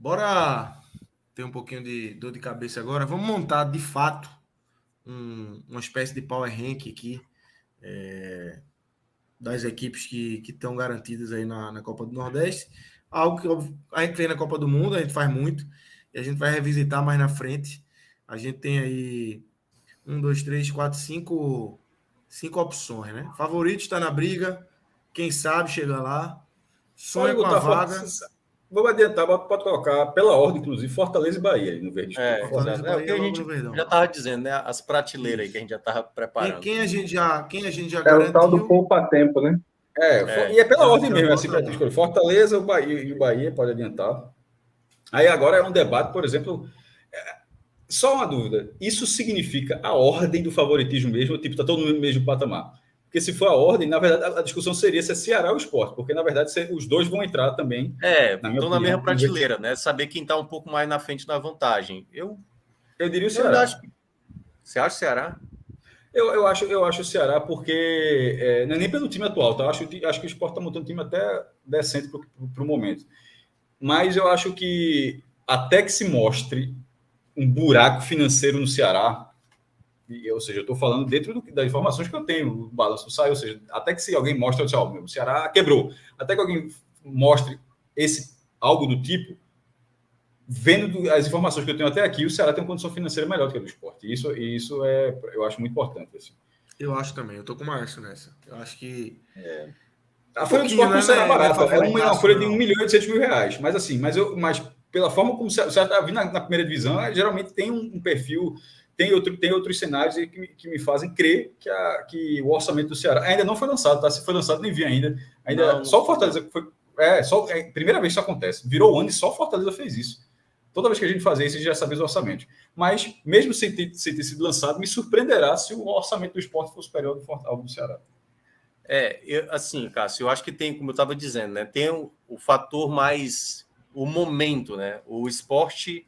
Bora ter um pouquinho de dor de cabeça agora. Vamos montar, de fato, uma espécie de power rank aqui das equipes que estão garantidas aí na Copa do Nordeste. Algo que a gente tem na Copa do Mundo, a gente faz muito, e a gente vai revisitar mais na frente. A gente tem aí 5 opções, né? Favorito está na briga, quem sabe chega lá, Pode sonha com a botar. vaga. Vamos adiantar, pode colocar pela ordem, inclusive, Fortaleza e Bahia no verde escuro. Fortaleza e É o Bahia que a logo gente no Verdão. já estava dizendo, né? As prateleiras aí que a gente já estava preparando. Quem a gente já É o tal do garantiu. poupa-tempo, né? E é pela ordem já mesmo, bota assim, para lá. escolher. Fortaleza e o Bahia, pode adiantar. Aí agora é um debate, por exemplo. Só uma dúvida: isso significa a ordem do favoritismo mesmo? Tipo, tá todo mundo no mesmo patamar? Porque se for a ordem, na verdade, a discussão seria se é Ceará ou Sport, porque na verdade os dois vão entrar também, na minha Estão na opinião. mesma prateleira, né? Saber quem está um pouco mais na frente da vantagem. Eu diria o Eu ainda Ceará. acho. Você acha o Ceará? Eu acho o Ceará porque não é nem pelo time atual, tá? Eu acho que o Sport está montando um time até decente para o momento. Mas eu acho que até que se mostre um buraco financeiro no Ceará, ou seja, eu estou falando dentro das informações que eu tenho, o balanço sai, ou seja, até que se alguém mostre, o Ceará quebrou, até que alguém mostre algo do tipo, vendo as informações que eu tenho até aqui, o Ceará tem uma condição financeira melhor do que a do Sport. Isso eu acho muito importante. Assim. Eu acho também, eu tô com o Márcio nessa. Eu acho que. A folha do Sport com o Ceará barata, é uma folha de 1 milhão e 800 mil reais. Mas assim, mas pela forma como o Ceará está vindo na primeira divisão, geralmente tem um perfil, tem outros cenários que me fazem crer que o orçamento do Ceará ainda não foi lançado, tá? Se foi lançado, nem vi ainda. Só o Fortaleza que foi. Primeira vez que isso acontece. Virou o ano e só o Fortaleza fez isso. Toda vez que a gente fazia isso, a gente já sabia os orçamentos. Mas, mesmo sem ter sido lançado, me surpreenderá se o orçamento do Sport for superior ao do Ceará. Assim, Cássio, eu acho que tem, como eu estava dizendo, né? Tem o fator mais o momento, né? O esporte,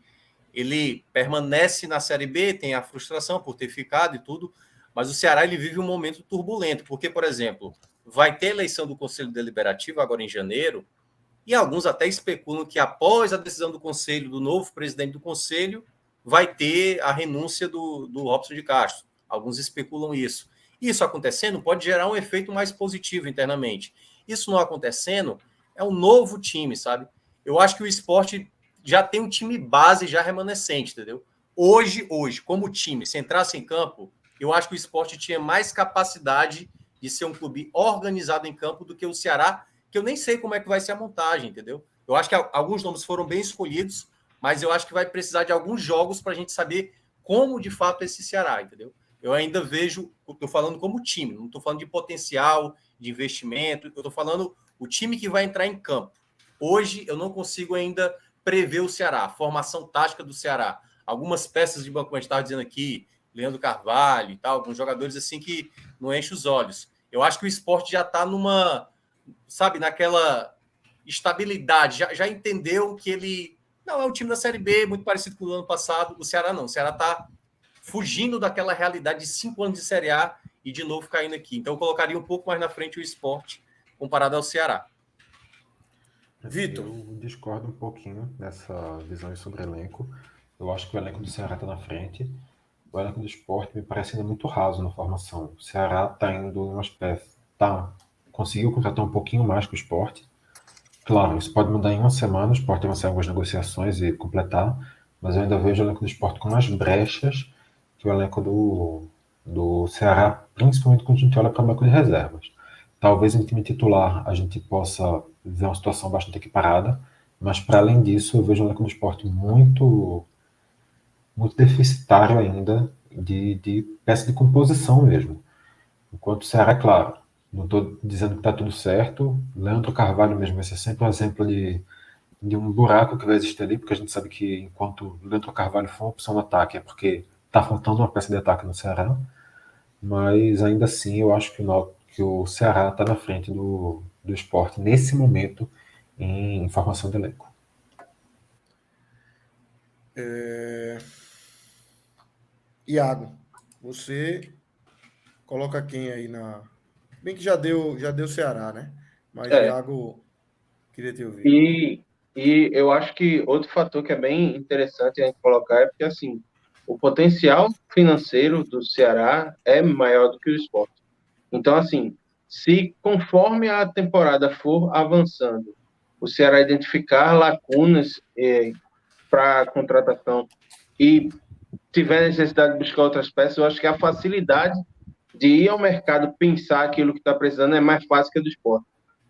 ele permanece na Série B, tem a frustração por ter ficado e tudo, mas o Ceará ele vive um momento turbulento, porque, por exemplo, vai ter eleição do Conselho Deliberativo agora em janeiro, e alguns até especulam que após a decisão do Conselho, do novo presidente do Conselho, vai ter a renúncia do Robson de Castro. Alguns especulam isso. Isso acontecendo pode gerar um efeito mais positivo internamente. Isso não acontecendo, é um novo time, sabe? Eu acho que o esporte já tem um time base já remanescente, entendeu? Hoje, como time, se entrasse em campo, eu acho que o esporte tinha mais capacidade de ser um clube organizado em campo do que o Ceará, que eu nem sei como é que vai ser a montagem, entendeu? Eu acho que alguns nomes foram bem escolhidos, mas eu acho que vai precisar de alguns jogos para a gente saber como de fato é esse Ceará, entendeu? Eu ainda vejo, estou falando como time, não estou falando de potencial, de investimento, eu estou falando o time que vai entrar em campo. Hoje eu não consigo ainda prever o Ceará, a formação tática do Ceará. Algumas peças de banco, como a gente estava dizendo aqui, Leandro Carvalho e tal, alguns jogadores assim que não enchem os olhos. Eu acho que o esporte já está naquela estabilidade, já entendeu que ele não é um time da Série B, muito parecido com o ano passado. O Ceará não, o Ceará está fugindo daquela realidade de 5 anos de Série A e de novo caindo aqui. Então eu colocaria um pouco mais na frente o esporte comparado ao Ceará. Vitor. Eu discordo um pouquinho dessa visão sobre o elenco. Eu acho que o elenco do Ceará está na frente. O elenco do Sport me parece ainda muito raso na formação. O Ceará está indo em uma espécie. Conseguiu contratar um pouquinho mais com o Sport. Claro, isso pode mudar em uma semana. O Sport tem algumas negociações e completar. Mas eu ainda vejo o elenco do Sport com mais brechas que o elenco do Ceará, principalmente quando a gente olha para o banco de reservas. Talvez em time titular a gente possa ver uma situação bastante equiparada, mas para além disso eu vejo o elenco do Sport muito deficitário ainda de peça de composição mesmo. Enquanto o Ceará, claro, não estou dizendo que está tudo certo, Leandro Carvalho mesmo vai ser sempre um exemplo de um buraco que vai existir ali, porque a gente sabe que enquanto Leandro Carvalho for uma opção no ataque, é porque está faltando uma peça de ataque no Ceará, mas ainda assim eu acho que o Ceará está na frente do Sport nesse momento em formação de elenco. Iago, você coloca quem aí na. Bem que já deu Ceará, né? Mas Iago, queria te ouvir. E E eu acho que outro fator que é bem interessante a gente colocar é porque, assim, o potencial financeiro do Ceará é maior do que o Sport. Então, assim, se conforme a temporada for avançando, o Ceará identificar lacunas para a contratação e tiver necessidade de buscar outras peças, eu acho que a facilidade de ir ao mercado pensar aquilo que está precisando é mais fácil que a do Sport.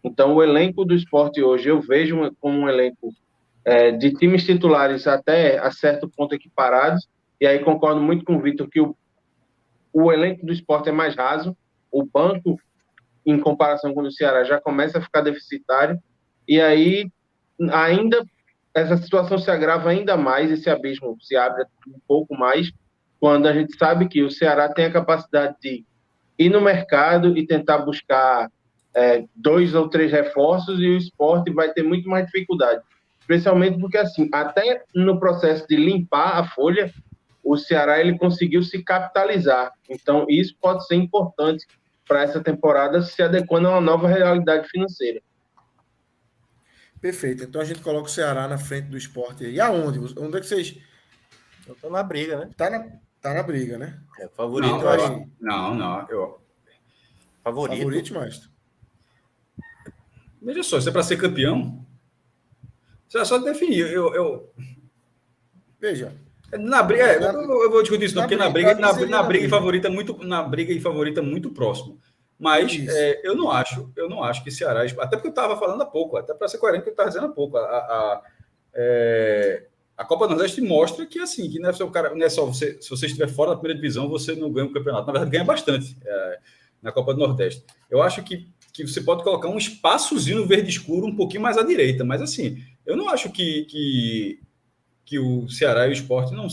Então, o elenco do Sport hoje eu vejo como um elenco de times titulares até a certo ponto equiparados, e aí concordo muito com o Vitor que o elenco do Sport é mais raso, o banco, em comparação com o do Ceará, já começa a ficar deficitário, e aí ainda essa situação se agrava ainda mais, esse abismo se abre um pouco mais, quando a gente sabe que o Ceará tem a capacidade de ir no mercado e tentar buscar 2 ou 3 reforços, e o Sport vai ter muito mais dificuldade. Especialmente porque, assim, até no processo de limpar a folha, o Ceará ele conseguiu se capitalizar. Então, isso pode ser importante para essa temporada, se adequando a uma nova realidade financeira. Perfeito. Então a gente coloca o Ceará na frente do Sport. E aonde? Onde é que vocês... Eu tô na briga, né? Tá na briga, né? É favorito, Não, eu acho. Favorito, Maestro. Veja só, isso é para ser campeão. Você só definir. Veja. Na briga, eu vou discutir isso não, porque na briga e favorita muito próximo. Mas eu não acho que Ceará, até porque eu estava falando há pouco, até para ser coerente com o que eu estava dizendo há pouco, a Copa do Nordeste mostra que assim, que não é só você, se você estiver fora da primeira divisão, você não ganha o campeonato. Na verdade, ganha bastante na Copa do Nordeste. Eu acho que você pode colocar um espaçozinho no verde escuro um pouquinho mais à direita, mas assim, eu não acho que o Ceará e o Sport não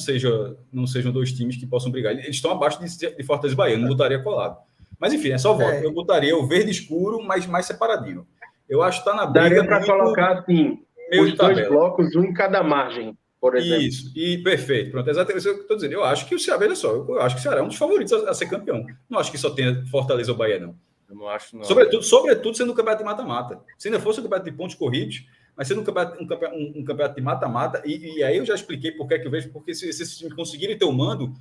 sejam dois times que possam brigar. Eles estão abaixo de Fortaleza e Bahia, não botaria colado. Mas enfim, é só voto. Eu botaria o verde escuro, mas mais separadinho. Eu acho que está na briga. Daria para colocar assim, os dois blocos, um em cada margem, por exemplo. Isso, e perfeito. Pronto, exatamente isso que eu estou dizendo. Eu acho que o Ceará, veja só, eu acho que o Ceará é um dos favoritos a ser campeão. Não acho que só tenha Fortaleza ou Bahia, não. Eu não acho, não. Sobretudo sendo um campeonato de mata-mata. Se ainda fosse um campeonato de pontos corridos, mas sendo um campeonato de mata-mata, e aí eu já expliquei por que eu vejo, porque se esses times conseguirem ter o mando,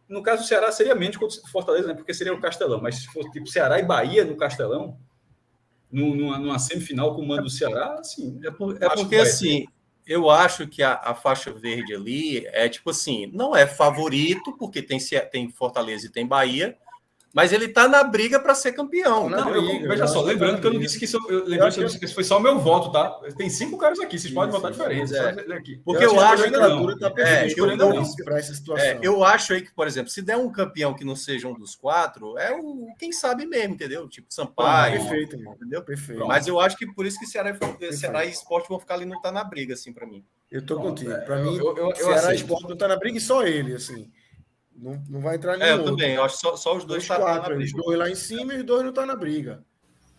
no caso do Ceará seria menos contra o Fortaleza, né? Porque seria o Castelão, mas se fosse tipo Ceará e Bahia no Castelão, numa semifinal com o mando do Ceará, assim... É porque, assim, eu acho que a faixa verde ali é tipo assim, não é favorito, porque tem Fortaleza e tem Bahia, mas ele tá na briga para ser campeão. Veja só, lembrando que eu não disse que isso, que isso foi só o meu voto, tá? Tem 5 caras aqui, vocês podem votar diferente. Porque eu acho que essa situação. Eu acho aí que, por exemplo, se der um campeão que não seja um dos 4, quem sabe mesmo, entendeu? Tipo Sampaio. Perfeito, entendeu? Perfeito. Mas eu acho que por isso que Ceará e Sport vão ficar ali, não tá na briga, assim, para mim. Eu tô contigo. Para mim, Ceará e Sport não tá na briga e só ele, assim. Não vai entrar nenhum eu também. Eu acho que só os dois estão na briga. Os 2 lá em cima e os 2 não estão na briga.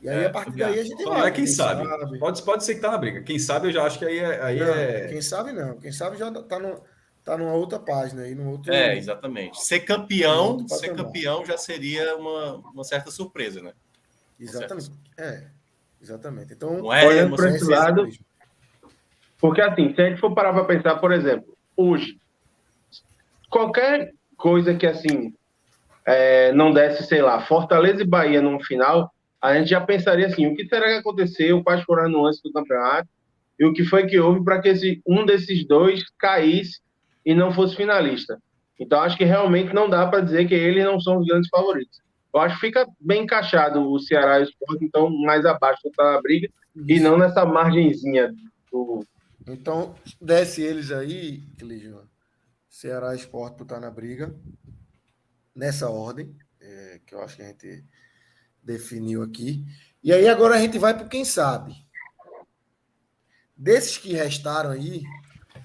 E aí, a partir daí, a gente vai. Quem sabe. Pode ser que tá na briga. Quem sabe, eu já acho que aí é... Quem sabe não. Quem sabe já tá numa outra página aí, no outro... exatamente. Ser campeão já seria uma certa surpresa, né? Exatamente. Exatamente. Então, olhando para esse lado... Porque, assim, se a gente for parar para pensar, por exemplo, hoje, qualquer coisa que, assim, não desse, sei lá, Fortaleza e Bahia no final, a gente já pensaria assim, o que será que aconteceu, quais foram as nuances do campeonato, e o que foi que houve para que um desses dois caísse e não fosse finalista. Então, acho que realmente não dá para dizer que eles não são os grandes favoritos. Eu acho que fica bem encaixado o Ceará e o Sport, então, mais abaixo da briga, e não nessa margenzinha do... Então, desce eles aí, Clígio. Ceará e Sport por estar na briga, nessa ordem, que eu acho que a gente definiu aqui. E aí agora a gente vai para quem sabe. Desses que restaram aí...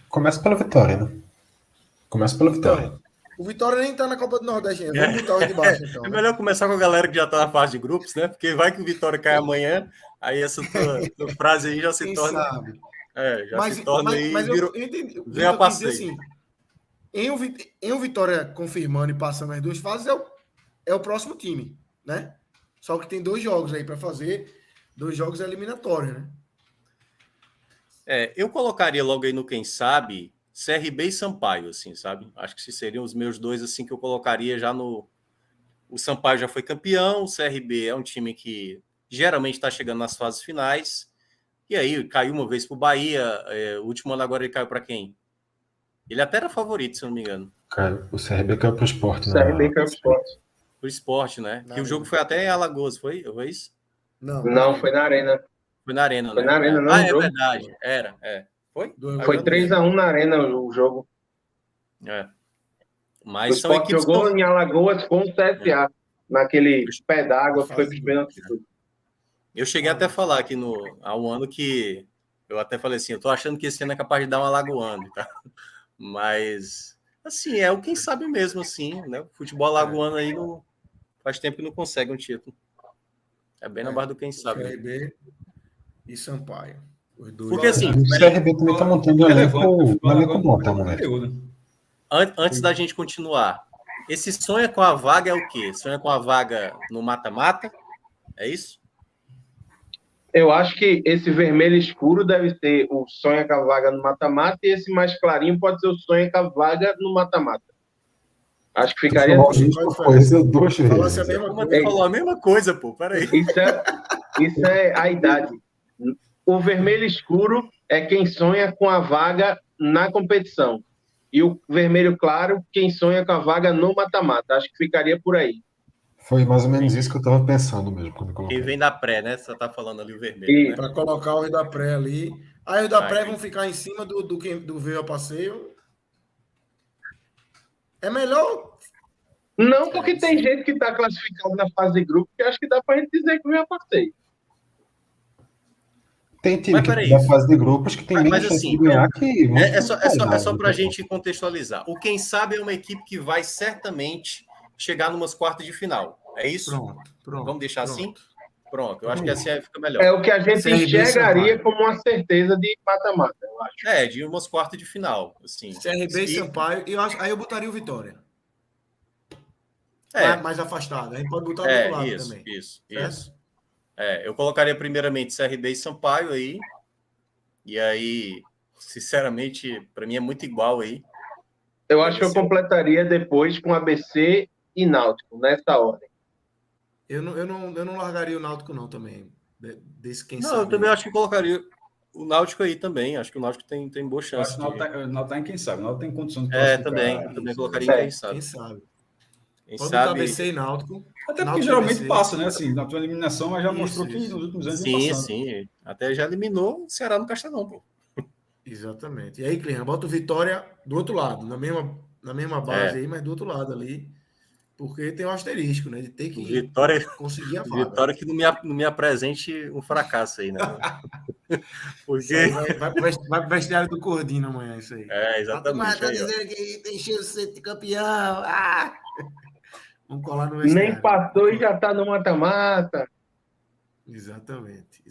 Começa pela Vitória, né? Então, o Vitória nem está na Copa do Nordeste ainda. Vamos botar os de baixo, então. É melhor começar com a galera que já está na fase de grupos, né? Porque vai que o Vitória cai amanhã, aí essa tua frase aí já se quem torna... sabe? Se torna aí... Mas eu entendi. Vem a passeio. Assim, em o Vitória confirmando e passando as 2 fases, é o próximo time, né? Só que tem 2 jogos aí para fazer, 2 jogos eliminatórios, né? Eu colocaria logo aí no quem sabe CRB e Sampaio, assim, sabe? Acho que seriam os meus dois, assim, que eu colocaria já no... O Sampaio já foi campeão, o CRB é um time que geralmente está chegando nas fases finais, e aí caiu uma vez para o Bahia, o último ano agora ele caiu para quem? Ele até era favorito, se eu não me engano. Cara, o CRB caiu pro Sport, O CRB caiu pro Sport. Pro Sport, né? Na Que o jogo Arena. foi até em Alagoas, foi isso? Não, Não, foi na Arena. Foi na Arena, Foi né? na Arena, não, Ah, no é jogo. verdade. Foi? Foi 3-1 na Arena o jogo. É. O Mas são Sport equipes jogou em Alagoas com o CSA, naquele pé d'água que foi pro pênalti. Eu cheguei até a falar aqui há um ano que eu até falei assim, eu tô achando que esse ano é capaz de dar uma alagoano, tá? Mas, assim, é o quem sabe mesmo, assim, né? O futebol alagoano aí faz tempo que não consegue um título. É bem na base do quem sabe. CRB e Sampaio. Os dois. Porque, assim, O CRB também tá montando um elenco bom até o momento. Antes da gente continuar, esse sonha com a vaga é o quê? Sonha com a vaga no mata-mata? É isso? Eu acho que esse vermelho escuro deve ser o sonha com a vaga no mata-mata e esse mais clarinho pode ser o sonha com a vaga no mata-mata. Acho que ficaria assim. Duas Falasse a vezes. mesma Como coisa. falou a mesma coisa, pô, peraí. Isso é a idade. O vermelho escuro é quem sonha com a vaga na competição. E o vermelho claro, quem sonha com a vaga no mata-mata. Acho que ficaria por aí. Foi mais ou menos isso que eu tava pensando mesmo quando eu coloquei. Quem vem da pré, né? Você tá falando ali o vermelho, né? Para colocar os da pré ali. Aí os da pré entendi. vão ficar em cima do veio a passeio. É melhor. Não, porque tem gente que está classificado na fase de grupo que acho que dá para a gente dizer que veio a passeio. Tem time que da fase de grupos que tem menos chance assim, de ganhar que... É só para a gente contextualizar. O Quem Sabe é uma equipe que vai certamente chegar numas quartas de final. É isso? Pronto. Vamos deixar assim? Pronto, eu acho que assim fica melhor. É o que a gente CRB enxergaria como uma certeza de mata-mata, eu acho. De umas quartas de final. Assim. CRB e Sampaio. Aí eu botaria o Vitória. Mais afastado. A gente pode botar do outro lado também. Isso. Eu colocaria primeiramente CRB e Sampaio aí. E aí, sinceramente, para mim é muito igual aí. Eu acho que eu completaria depois com ABC e Náutico, nessa ordem. Eu não largaria o Náutico, não, também. Desse quem não, sabe. Eu também acho que colocaria o Náutico aí também. Acho que o Náutico tem boa chance. Acho que o Náutico tá em quem sabe. O Náutico tem condição de classificar. Eu também colocaria em quem sabe. Quem sabe. Quem Pode sabe... botar ABC e Náutico. Até porque geralmente passa, né? Assim, na tua eliminação, mas já mostrou que nos últimos anos vem passando. Sim. Até já eliminou o Ceará no Castelão, pô. Exatamente. E aí, Clean, bota o Vitória do outro lado, na mesma base aí, mas do outro lado ali. Porque tem um asterisco, né? De ter que conseguir a vaga. Vitória que não me apresente um fracasso aí, né? Porque... Vai pro vestiário do Cordino amanhã, isso aí. Exatamente. Mas tá dizendo que tem chance de ser campeão. Vamos colar no vestiário. Nem passou e já tá no mata-mata. Exatamente.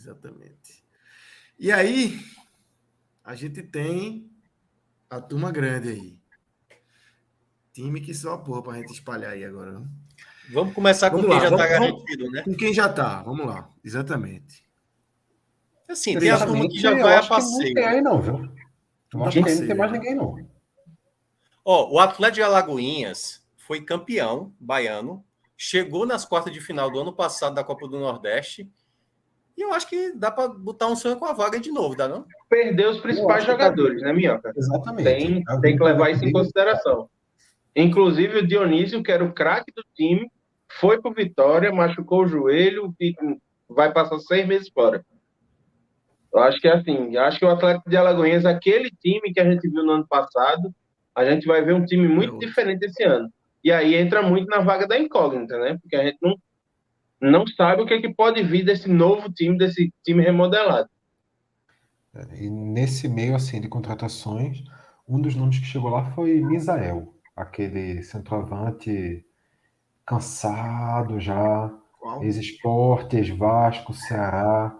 E aí, a gente tem a turma grande aí. Time que só porra pra gente espalhar aí agora. Né? Vamos começar com quem já tá garantido, né? Com quem já tá, vamos lá. Exatamente. Assim, tem a turma que já vai a passeio. Não tem aí não, viu? Eu acho que não tem mais ninguém não. O Atlético de Alagoinhas foi campeão baiano, chegou nas quartas de final do ano passado da Copa do Nordeste, e eu acho que dá para botar um sonho com a vaga de novo, dá não? Perdeu os principais jogadores, né, Minhoca? Exatamente. Tem que levar isso em consideração. Inclusive o Dionísio, que era o craque do time, foi pro Vitória, machucou o joelho e vai passar 6 meses fora. Eu acho que é assim, acho que o Atlético de Alagoinhas, aquele time que a gente viu no ano passado, a gente vai ver um time muito diferente esse ano. E aí entra muito na vaga da incógnita, né? Porque a gente não sabe o que pode vir desse novo time, desse time remodelado. E nesse meio assim de contratações, um dos nomes que chegou lá foi Misael, aquele centroavante cansado já, ex-Sport, ex-Vasco, Ceará.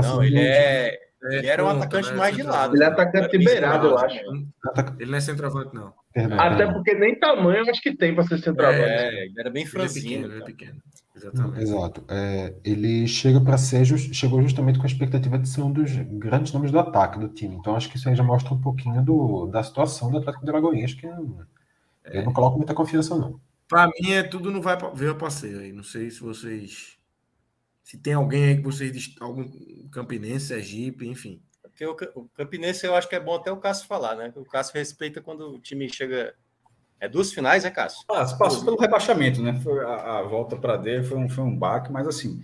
Não, ele Ele era um atacante mais de lado. Ele é atacante beirado, eu acho. Ele não é centroavante, não. Perdão, Até perdão. porque nem tamanho eu acho que tem para ser centroavante. Ele era bem franzino. Ele é cara. pequeno. Exatamente. Exato. Ele chega para ser, chegou justamente com a expectativa de ser um dos grandes nomes do ataque do time. Então acho que isso aí já mostra um pouquinho da situação do Atlético de Alagoinhas, que eu não coloco muita confiança, não. Para mim, tudo não vai ver a passeio aí. Não sei se vocês. Se tem alguém aí que vocês. Algum Campinense, Sergipe, enfim. Porque o Campinense eu acho que é bom até o Cássio falar, né? O Cássio respeita quando o time chega. É 2 finais, né, Cássio? Passou pelo rebaixamento, né? Foi a volta para D foi um baque, mas assim.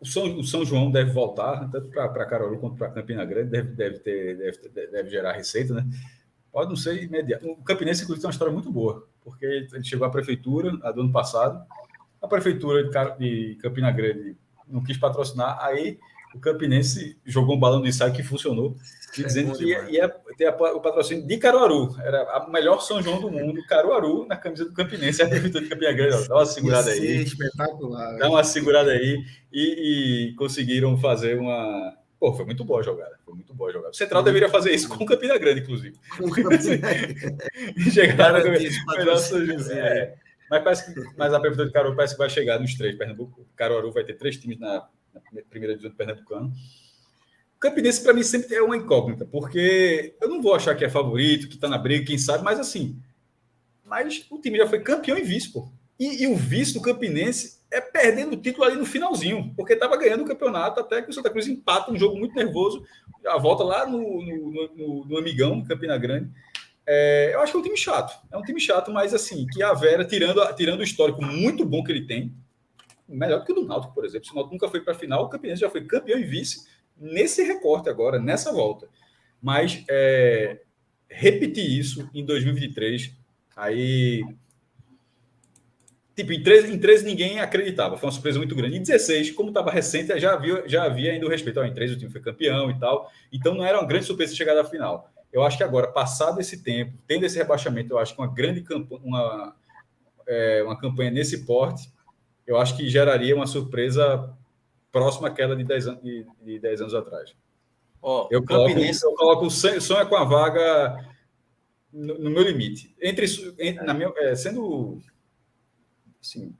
O São João deve voltar, tanto para Caruaru quanto para Campina Grande, deve gerar receita, né? Pode não ser imediato. O Campinense, inclusive, tem uma história muito boa, porque ele chegou à prefeitura do ano passado, a prefeitura de Campina Grande não quis patrocinar, aí o Campinense jogou um balão de ensaio que funcionou, dizendo que ia ter o patrocínio de Caruaru. Era a melhor São João do mundo, Caruaru, na camisa do Campinense, a prefeitura de Campina Grande. Dá uma segurada aí. Espetacular. Dá uma segurada aí. E conseguiram fazer uma... Pô, foi muito boa a jogada. O Central deveria fazer isso com o Campina Grande, inclusive. Chegaram mas a prefeitura de Caruaru parece que vai chegar nos 3. Pernambuco, Caruaru vai ter 3 times na primeira divisão do Pernambucano. O Campinense, para mim, sempre é uma incógnita, porque eu não vou achar que é favorito, que está na briga, quem sabe, mas assim. Mas o time já foi campeão e vice, pô. E o vice do Campinense é perdendo o título ali no finalzinho, porque estava ganhando o campeonato até que o Santa Cruz empata um jogo muito nervoso, a volta lá no Amigão, no Campina Grande. Eu acho que é um time chato. É um time chato, mas assim, que a Vera, tirando o histórico muito bom que ele tem, melhor do que o do Náutico, por exemplo. Se o Náutico nunca foi para a final, o Campinense já foi campeão e vice nesse recorte agora, nessa volta. Mas repetir isso em 2023, aí... Tipo, em 13 ninguém acreditava. Foi uma surpresa muito grande. Em 16, como estava recente, já havia ainda o respeito. Em 13 o time foi campeão e tal. Então não era uma grande surpresa chegar à final. Eu acho que agora, passado esse tempo, tendo esse rebaixamento, eu acho que uma grande campanha, uma campanha nesse porte, eu acho que geraria uma surpresa próxima àquela de 10 anos atrás. Eu coloco o sonho com a vaga no meu limite. Sendo... Assim,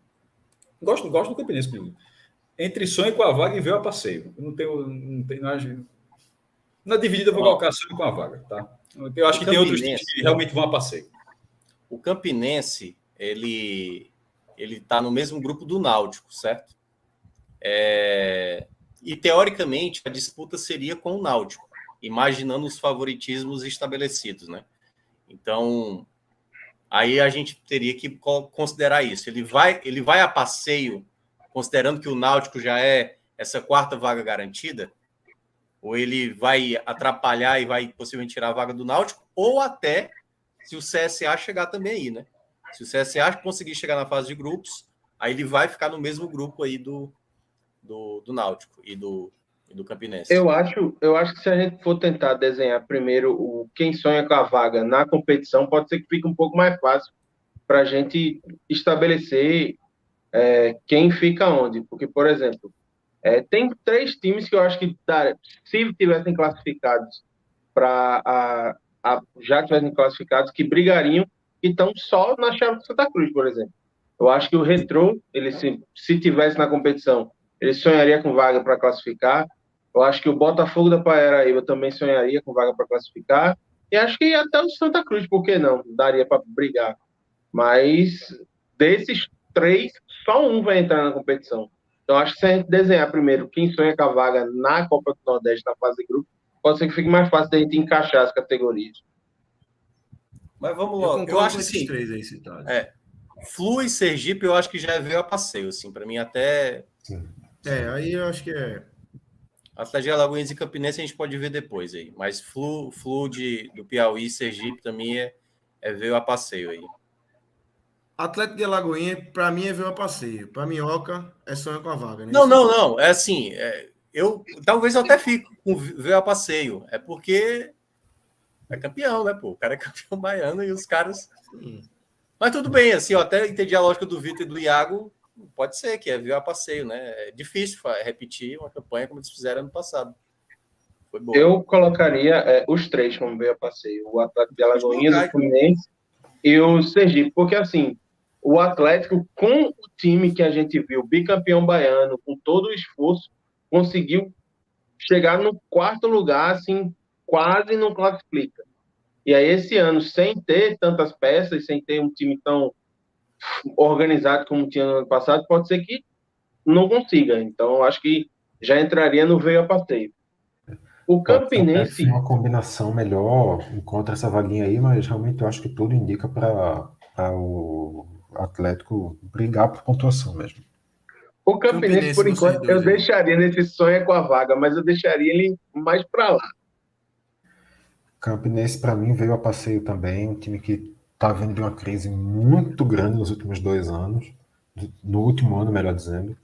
gosto do Campinense, inclusive. Entre sonho com a vaga e ver a passeio. Eu na dividida eu vou colocar sonho com a vaga, tá? Eu acho que tem outros times que realmente vão a passeio. O Campinense, ele tá no mesmo grupo do Náutico, certo? E, teoricamente, a disputa seria com o Náutico, imaginando os favoritismos estabelecidos, né? Então, aí a gente teria que considerar isso. Ele vai a passeio, considerando que o Náutico já é essa 4ª vaga garantida? Ou ele vai atrapalhar e vai possivelmente tirar a vaga do Náutico? Ou até se o CSA chegar também aí, né? Se o CSA conseguir chegar na fase de grupos, aí ele vai ficar no mesmo grupo aí do Náutico e do Campinense. Eu acho que se a gente for tentar desenhar primeiro quem sonha com a vaga na competição, pode ser que fique um pouco mais fácil para a gente estabelecer quem fica onde. Porque, por exemplo, tem 3 times que eu acho que, se tivessem classificados já tivessem classificados, que brigariam, que estão só na chave de Santa Cruz, por exemplo. Eu acho que o Retrô, ele se tivesse na competição, ele sonharia com vaga para classificar. Eu acho que o Botafogo da Paraíba também sonharia com vaga para classificar. E acho que até o Santa Cruz, por que não? Daria para brigar. Mas desses 3, só um vai entrar na competição. Então acho que se a gente desenhar primeiro quem sonha com a vaga na Copa do Nordeste, na fase de grupo, pode ser que fique mais fácil de a gente encaixar as categorias. Mas vamos lá. Eu acho assim, 3 aí citados. Flu e Sergipe, eu acho que já veio a passeio, assim, para mim até... Aí eu acho que Atlético de Alagoinhas e Campinense a gente pode ver depois aí. Mas Flu do Piauí e Sergipe também veio a passeio aí. Atlético de Alagoinha, para mim, veio a passeio. Para Minhoca, é sonho com a vaga, né? Não. É assim, talvez eu até fique com veio a passeio. É porque é campeão, né, pô? O cara é campeão baiano e os caras... Sim. Mas tudo bem, assim, eu até entendi a lógica do Vitor e do Iago Pode ser que viu a passeio, né? É difícil repetir uma campanha como eles fizeram ano passado. Foi boa. Eu colocaria os três como veio a passeio. O Atlético de Alagoinhas, o Fluminense e o Sergipe. Porque, assim, o Atlético, com o time que a gente viu, bicampeão baiano, com todo o esforço, conseguiu chegar no quarto lugar, assim, quase não classifica. E aí, esse ano, sem ter tantas peças, sem ter um time tão organizado como tinha no ano passado, pode ser que não consiga. Então, acho que já entraria no veio a passeio. O Campinense... Uma combinação melhor encontra essa vaguinha aí, mas realmente eu acho que tudo indica para o Atlético brigar por pontuação mesmo. O Campinense, por enquanto, eu deixaria nesse sonho com a vaga, mas eu deixaria ele mais para lá. Campinense, para mim, veio a passeio também, um time que está vindo de uma crise muito grande nos últimos 2 anos, no último ano, melhor dizendo.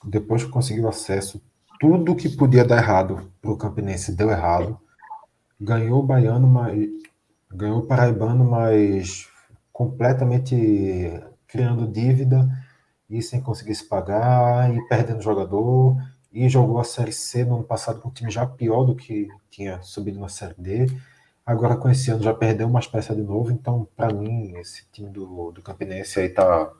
Depois que conseguiu acesso, tudo que podia dar errado para o Campinense deu errado. Ganhou o Baiano, ganhou o Paraibano, mas completamente criando dívida e sem conseguir se pagar, e perdendo jogador, e jogou a Série C no ano passado com um time já pior do que tinha subido na Série D. Agora com esse ano já perdeu umas peças de novo, então para mim esse time do Campinense aí tá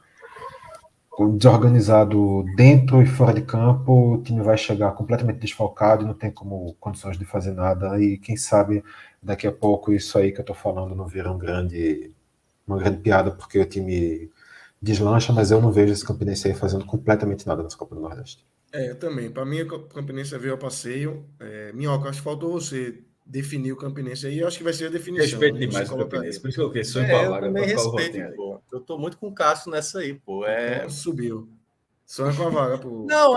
desorganizado dentro e fora de campo, o time vai chegar completamente desfalcado e não tem condições de fazer nada, e quem sabe daqui a pouco isso aí que eu tô falando não vira uma grande piada, porque o time deslancha, mas eu não vejo esse Campinense aí fazendo completamente nada nessa Copa do Nordeste. Eu também. Para mim, o Campinense veio a passeio. Minhoca, acho que faltou você definir o Campinense aí. Eu acho que vai ser a definição. Respeito demais o Campinense. Por isso que eu fiquei sonho com a vaga. Eu também respeito, pô. Eu tô muito com o Cássio nessa aí, pô. Então, subiu. Sonho com a vaga, pô. Não,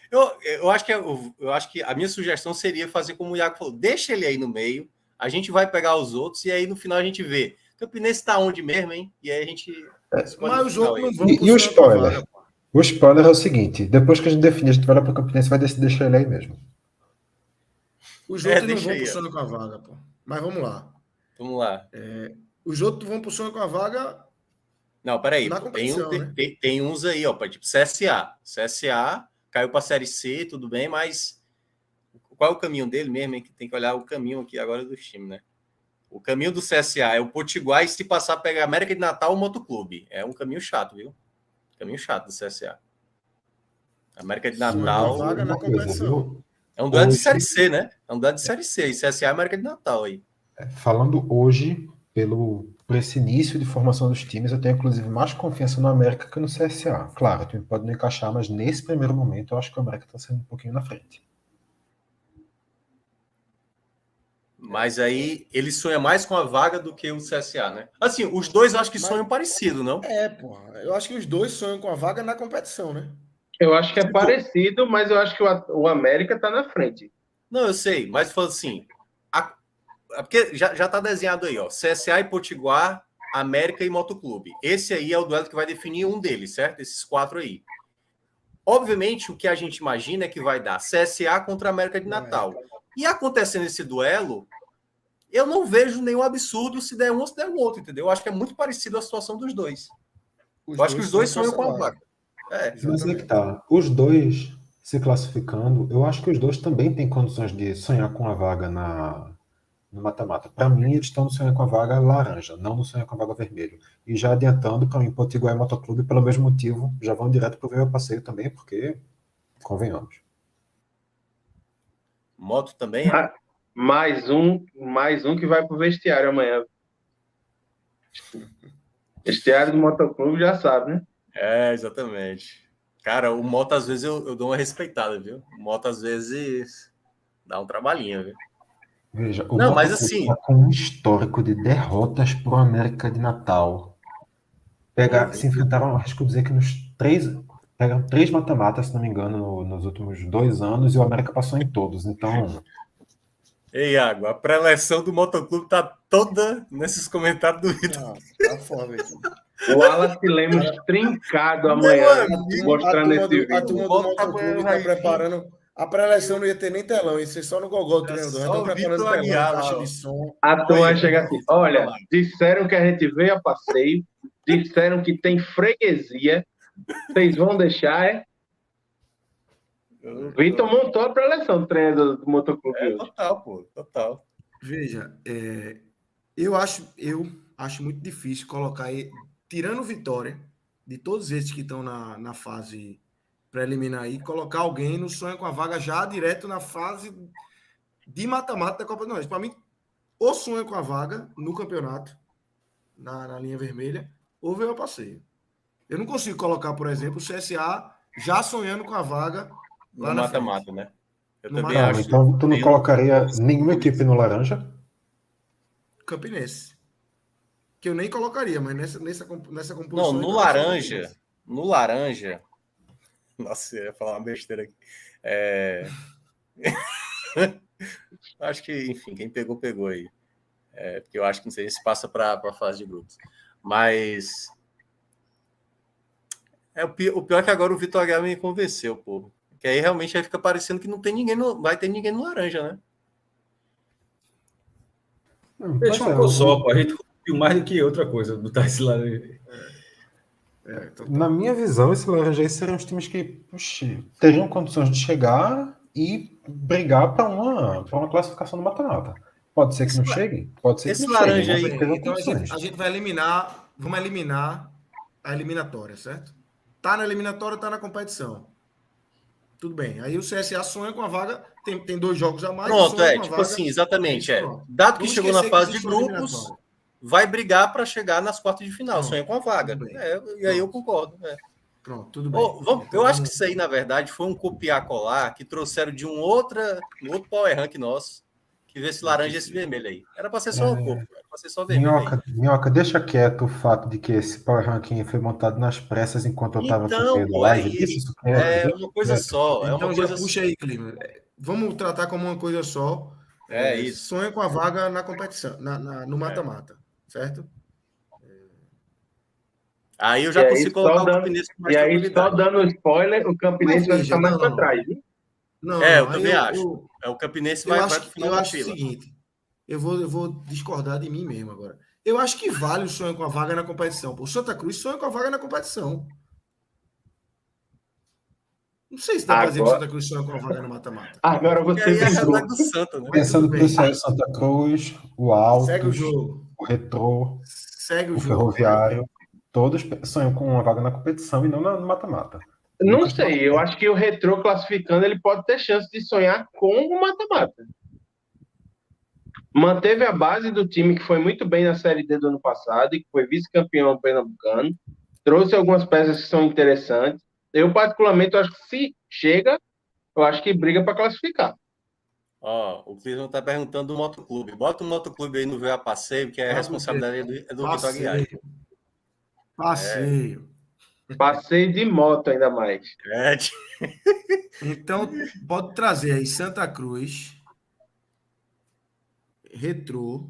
eu acho que a minha sugestão seria fazer como o Iago falou. Deixa ele aí no meio, a gente vai pegar os outros e aí no final a gente vê. O Campinense tá onde mesmo, hein? E aí a gente... Mas os outros não vão e o spoiler? O spoiler é o seguinte: depois que a gente definir, a gente vai lá para o Campinense e vai deixar ele aí mesmo. Os outros não vão pro sonho com a vaga, pô. Mas vamos lá. Vamos lá. Os outros vão pro sonho com a vaga. Não, peraí. Tem uns aí, ó, tipo CSA. CSA caiu para a Série C, tudo bem, mas qual é o caminho dele mesmo? Que tem que olhar o caminho aqui agora do time, né? O caminho do CSA é o Potiguar e se passar pegar América de Natal ou Motoclube. É um caminho chato, viu? Caminho chato do CSA. América de Natal. Vaga na competição. É um duelo de Série C, né? É um duelo de Série C. E CSA é América de Natal aí. Falando hoje, por esse início de formação dos times, eu tenho inclusive mais confiança no América que no CSA. Claro, o time pode não encaixar, mas nesse primeiro momento eu acho que o América está sendo um pouquinho na frente. Mas aí ele sonha mais com a vaga do que o CSA, né? Assim, os dois eu acho que sonham parecido, não? Porra. Eu acho que os dois sonham com a vaga na competição, né? Eu acho que é parecido, mas eu acho que o América tá na frente. Não, eu sei, mas falando assim, porque já tá desenhado aí, ó, CSA e Potiguar, América e Motoclube. Esse aí é o duelo que vai definir um deles, certo? Esses 4 aí. Obviamente, o que a gente imagina é que vai dar CSA contra América de Natal. E acontecendo esse duelo, eu não vejo nenhum absurdo se der um ou se der o outro, entendeu? Eu acho que é muito parecido a situação dos dois. Eu acho que os dois sonham com a vaga. Mas é que tá. Os dois se classificando, eu acho que os dois também têm condições de sonhar com a vaga no mata-mata. Para mim, eles estão no sonho com a vaga laranja, não no sonho com a vaga vermelho. E já adiantando, para mim, Potiguar e Motoclube, pelo mesmo motivo, já vão direto para o veio passeio também, porque, convenhamos. Moto também? Mais um que vai pro vestiário amanhã. Vestiário do Motoclube já sabe, né? Exatamente. Cara, o Moto às vezes eu dou uma respeitada, viu? O Moto às vezes dá um trabalhinho, viu? Veja, o não, mas assim, tá com um histórico de derrotas pro América de Natal. Se enfrentaram, acho que eu dizer que pegaram 3 mata-matas, se não me engano, nos últimos 2 anos, e o América passou em todos. Então, ei, Iago, a pré-eleção do Motoclube tá toda nesses comentários do Vitor. Tá foda aqui. O Wallace Lemos trincado amanhã, mostrando esse vídeo. A turma do Motoclube tá preparando. A pré-eleção não ia ter nem telão, ia ser só no Gogol do treinador. Já estão preparando telão, caixa de som. A turma chega assim, olha, disseram que a gente veio a passeio, disseram que tem freguesia, Vocês vão deixar, é? Vitor montou a preleção do treino do Motoclube hoje. Total, pô, total. Veja, eu acho muito difícil colocar, tirando Vitória, de todos esses que estão na fase preliminar aí, colocar alguém no sonho com a vaga já direto na fase de mata-mata da Copa do Nordeste. Para mim, ou sonha com a vaga no campeonato, na linha vermelha, ou veio ao passeio. Eu não consigo colocar, por exemplo, o CSA já sonhando com a vaga lá No na mata-mata, frente. né? Eu No também mata-mata. acho. Então, tu não colocaria nenhuma equipe no laranja? Campinense. Que eu nem colocaria, mas nessa composição... Não, aí no eu coloco laranja. No laranja. Nossa, eu ia falar uma besteira aqui. Acho que, enfim, quem pegou, pegou aí. Porque eu acho que não sei se passa para a fase de grupos. Mas. O pior é que agora o Vitor H me convenceu, pô. Que aí realmente aí fica parecendo que não tem ninguém vai ter ninguém no laranja, né? Deixa uma cor só, pô. A gente viu mais do que outra coisa botar esse lado aí. Na minha visão, esse laranja aí seriam os times que puxa, teriam condições de chegar e brigar para uma classificação no mata-mata. Pode ser que não cheguem, pode ser que Esse não laranja cheguem. aí, Então a gente vai eliminar, vamos eliminar a eliminatória, certo? Tá na eliminatória, tá na competição. Tudo bem. Aí o CSA sonha com a vaga, tem 2 jogos a mais. Pronto, sonha com a tipo vaga. assim, exatamente. Pronto. Dado que Vamos chegou na esquecer que fase de existe uma grupos, eliminatória. vai brigar para chegar nas quartas de final, Pronto, sonha com a vaga. tudo bem. E aí eu concordo. Pronto, tudo bem. Eu acho que isso aí, na verdade, foi um copiar-colar que trouxeram de um outro Power Rank nosso, que vê esse laranja e esse vermelho aí. Era para ser só um corpo, era para ser só vermelho aí. Minhoca, deixa quieto o fato de que esse Power Ranking foi montado nas pressas enquanto eu estava com Então, medo da pô, live. isso. Deixa isso quieto. É deixa uma coisa quieto. só. Então uma já coisa puxa aí, Clima. Vamos tratar como uma coisa só. Isso. Sonha com a vaga na competição, no mata-mata, certo? Aí eu já consigo colocar o Campinense com mais E aí, só tranquilidade. dando spoiler, o Campinense vai ficar mais para trás. Viu? Eu também acho. O Campinense vai pro final da fila. Eu acho o seguinte, eu vou discordar de mim mesmo agora. Eu acho que vale o sonho com a vaga na competição. O Santa Cruz sonha com a vaga na competição. Não sei se dá para dizer que o Santa Cruz sonha com a vaga no mata-mata. Agora você é a realidade do Santa, né? Pensando que o Santa Cruz, o Altos, segue o jogo. O Retrô, segue o Ferroviário, todos sonham com uma vaga na competição e não no mata-mata. Não sei, eu acho que o Retrô classificando, ele pode ter chance de sonhar com o mata-mata. Manteve a base do time que foi muito bem na Série D do ano passado e que foi vice-campeão pernambucano. Trouxe algumas peças que são interessantes. Eu, particularmente, acho que se chega, eu acho que briga para classificar. O Clisman está perguntando do Motoclube. Bota o Motoclube aí no VA Passeio, que é a responsabilidade do Vitor Aguiar. Passeio de moto, ainda mais. Então, pode trazer aí Santa Cruz, Retrô,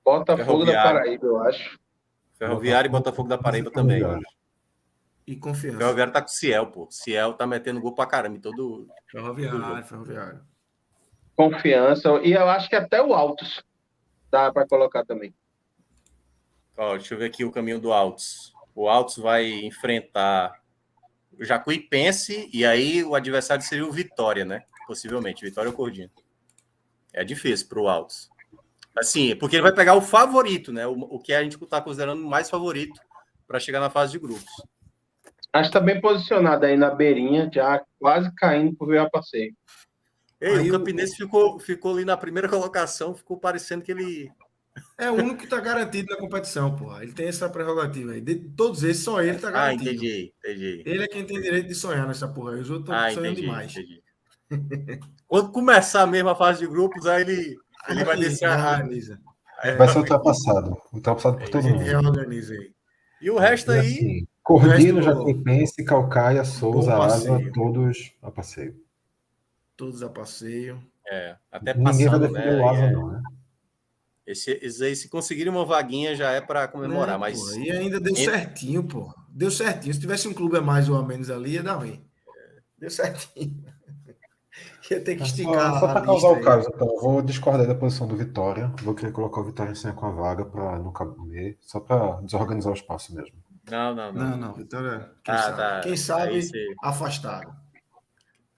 Botafogo da Paraíba, eu acho. Ferroviário e Botafogo da Paraíba também. E Confiança. Ferroviário tá com o Ciel, pô. Ciel tá metendo gol pra caramba em todo. Ferroviário. Confiança. E eu acho que até o Altos dá para colocar também. Deixa eu ver aqui o caminho do Altos. O Altos vai enfrentar o Jacuipense e aí o adversário seria o Vitória, né? Possivelmente, Vitória ou Cordinho. É difícil pro Altos. Assim, porque ele vai pegar o favorito, né? O que a gente está considerando mais favorito para chegar na fase de grupos. Acho que está bem posicionado aí na beirinha, já quase caindo por ver a passeio. O Campinense ficou ali na primeira colocação, ficou parecendo que ele... É o único que está garantido na competição, porra. Ele tem essa prerrogativa aí. De todos esses, só ele está garantido. Entendi. Ele é quem tem direito de sonhar nessa porra aí. Os outros estão sonhando demais. Entendi. Quando começar mesmo a fase de grupos, aí ele vai descer vai ser ultrapassado por todo mundo. Reorganiza aí. E o resto aí... Assim, Cordino, Jacuipense, Calcaia, Souza, Asa, todos a passeio. Todos a passeio. Até ninguém passando, vai defender o Asa, não, né? Esses aí, se conseguirem uma vaguinha, já é para comemorar. Mas... Porra, e ainda deu certinho, pô. Deu certinho. Se tivesse um clube a mais ou a menos ali, ia dar ruim. Deu certinho. Ia ter que esticar. Só para causar o caso, então, eu vou discordar da posição do Vitória. Vou querer colocar o Vitória em cima com a vaga para não caber, só para desorganizar o espaço mesmo. Não, Vitória. Quem Ah, sabe? tá. Quem sabe, Aí você- afastado.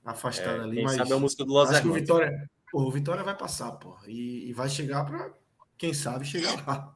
Afastado ali, Quem mas sabe é a música do Los acho que o Hermanos. Vitória, pô, o Vitória vai passar, pô, e vai chegar para, quem sabe, chegar lá.